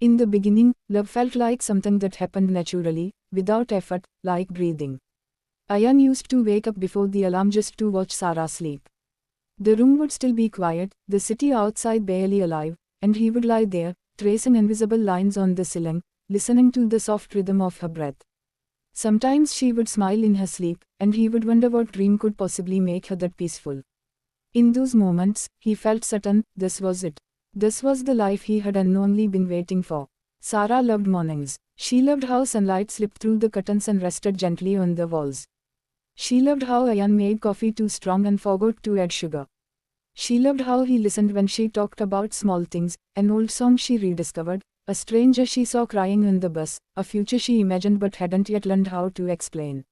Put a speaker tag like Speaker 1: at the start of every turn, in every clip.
Speaker 1: In the beginning, love felt like something that happened naturally, without effort, like breathing. Ayan used to wake up before the alarm just to watch Sara sleep. The room would still be quiet, the city outside barely alive, and he would lie there, tracing invisible lines on the ceiling, listening to the soft rhythm of her breath. Sometimes she would smile in her sleep, and he would wonder what dream could possibly make her that peaceful. In those moments, he felt certain, this was it. This was the life he had unknowingly been waiting for. Sara loved mornings. She loved how sunlight slipped through the curtains and rested gently on the walls. She loved how Ayan made coffee too strong and forgot to add sugar. She loved how he listened when she talked about small things, an old song she rediscovered, a stranger she saw crying on the bus, a future she imagined but hadn't yet learned how to explain.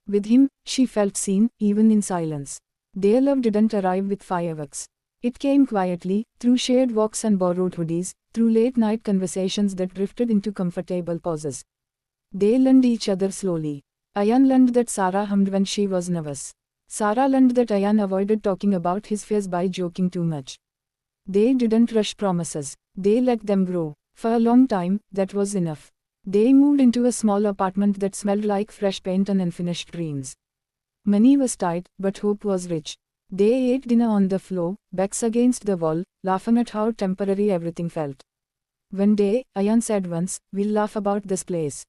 Speaker 1: With him, she felt seen, even in silence. Their love didn't arrive with fireworks. It came quietly, through shared walks and borrowed hoodies, through late-night conversations that drifted into comfortable pauses. They learned each other slowly. Ayan learned that Sara hummed when she was nervous. Sara learned that Ayan avoided talking about his fears by joking too much. They didn't rush promises. They let them grow. For a long time, that was enough. They moved into a small apartment that smelled like fresh paint and unfinished dreams. Money was tight, but hope was rich. They ate dinner on the floor, backs against the wall, laughing at how temporary everything felt. One day, Ayan said once, "We'll laugh about this place."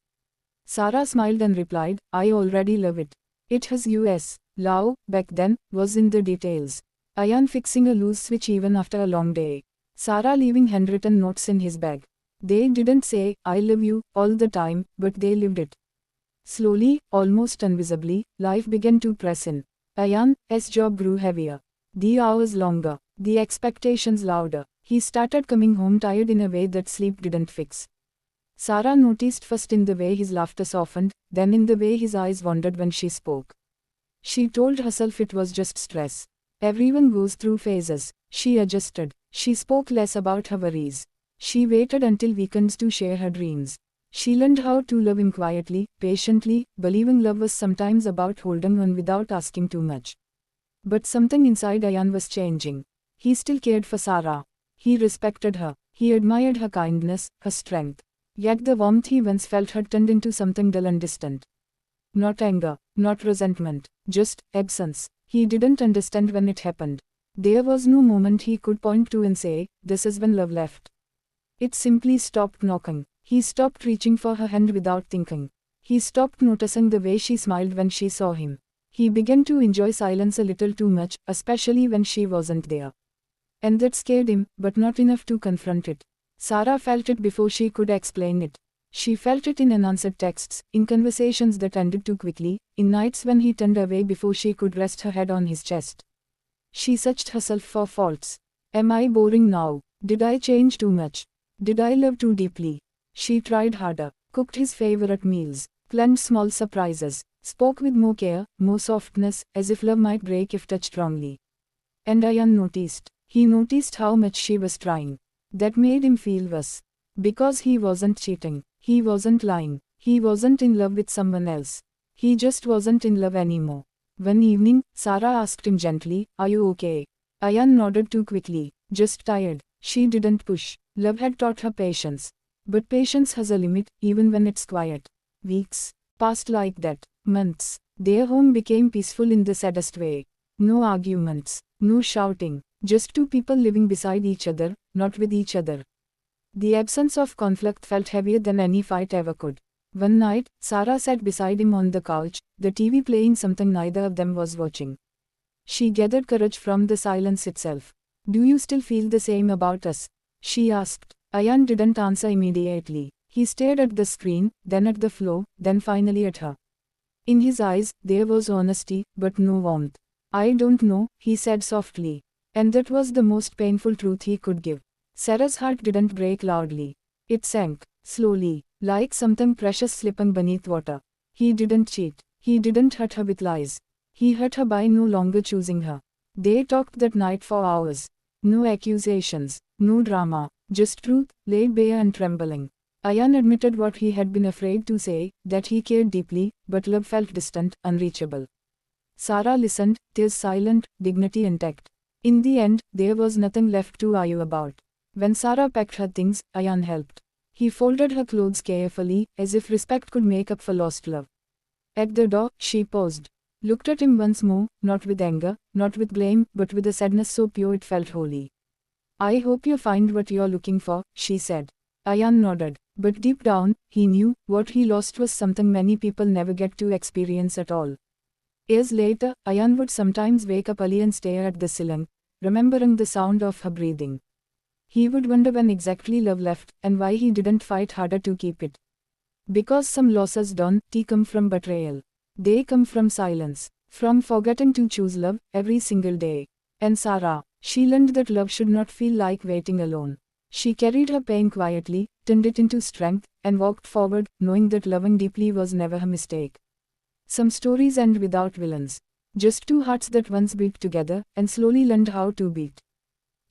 Speaker 1: Sara smiled and replied, "I already love it. It has US. Love, back then, was in the details." Ayan fixing a loose switch even after a long day. Sara leaving handwritten notes in his bag. They didn't say, "I love you," all the time, but they lived it. Slowly, almost invisibly, life began to press in. Ayan's job grew heavier. The hours longer. The expectations louder. He started coming home tired in a way that sleep didn't fix. Sara noticed first in the way his laughter softened, then in the way his eyes wandered when she spoke. She told herself it was just stress. Everyone goes through phases. She adjusted. She spoke less about her worries. She waited until weekends to share her dreams. She learned how to love him quietly, patiently, believing love was sometimes about holding on without asking too much. But something inside Ayan was changing. He still cared for Sara. He respected her. He admired her kindness, her strength. Yet the warmth he once felt had turned into something dull and distant. Not anger, not resentment, just absence. He didn't understand when it happened. There was no moment he could point to and say, "This is when love left." It simply stopped knocking. He stopped reaching for her hand without thinking. He stopped noticing the way she smiled when she saw him. He began to enjoy silence a little too much, especially when she wasn't there. And that scared him, but not enough to confront it. Sara felt it before she could explain it. She felt it in unanswered texts, in conversations that ended too quickly, in nights when he turned away before she could rest her head on his chest. She searched herself for faults. Am I boring now? Did I change too much? Did I love too deeply? She tried harder, cooked his favorite meals, planned small surprises, spoke with more care, more softness, as if love might break if touched wrongly. And Ayan noticed. He noticed how much she was trying. That made him feel worse. Because he wasn't cheating, he wasn't lying, he wasn't in love with someone else. He just wasn't in love anymore. One evening, Sara asked him gently, "Are you okay?" Ayan nodded too quickly. "Just tired." She didn't push. Love had taught her patience. But patience has a limit, even when it's quiet. Weeks passed like that. Months. Their home became peaceful in the saddest way. No arguments, no shouting, just two people living beside each other, not with each other. The absence of conflict felt heavier than any fight ever could. One night, Sara sat beside him on the couch, the TV playing something neither of them was watching. She gathered courage from the silence itself. "Do you still feel the same about us?" she asked. Ayan didn't answer immediately. He stared at the screen, then at the floor, then finally at her. In his eyes, there was honesty, but no warmth. "I don't know," he said softly. And that was the most painful truth he could give. Sarah's heart didn't break loudly. It sank, slowly, like something precious slipping beneath water. He didn't cheat. He didn't hurt her with lies. He hurt her by no longer choosing her. They talked that night for hours. No accusations, no drama, just truth, laid bare and trembling. Ayan admitted what he had been afraid to say, that he cared deeply, but love felt distant, unreachable. Sara listened, tears silent, dignity intact. In the end, there was nothing left to argue about. When Sara packed her things, Ayan helped. He folded her clothes carefully, as if respect could make up for lost love. At the door, she paused, looked at him once more, not with anger, not with blame, but with a sadness so pure it felt holy. I hope you find what you're looking for, she said. Ayan nodded, but deep down, he knew, what he lost was something many people never get to experience at all. Years later, Ayan would sometimes wake up early and stare at the ceiling, remembering the sound of her breathing. He would wonder when exactly love left, and why he didn't fight harder to keep it. Because some losses don't come from betrayal. They come from silence, from forgetting to choose love every single day. And Sarah, she learned that love should not feel like waiting alone. She carried her pain quietly, turned it into strength, and walked forward, knowing that loving deeply was never her mistake. Some stories end without villains. Just two hearts that once beat together, and slowly learned how to beat.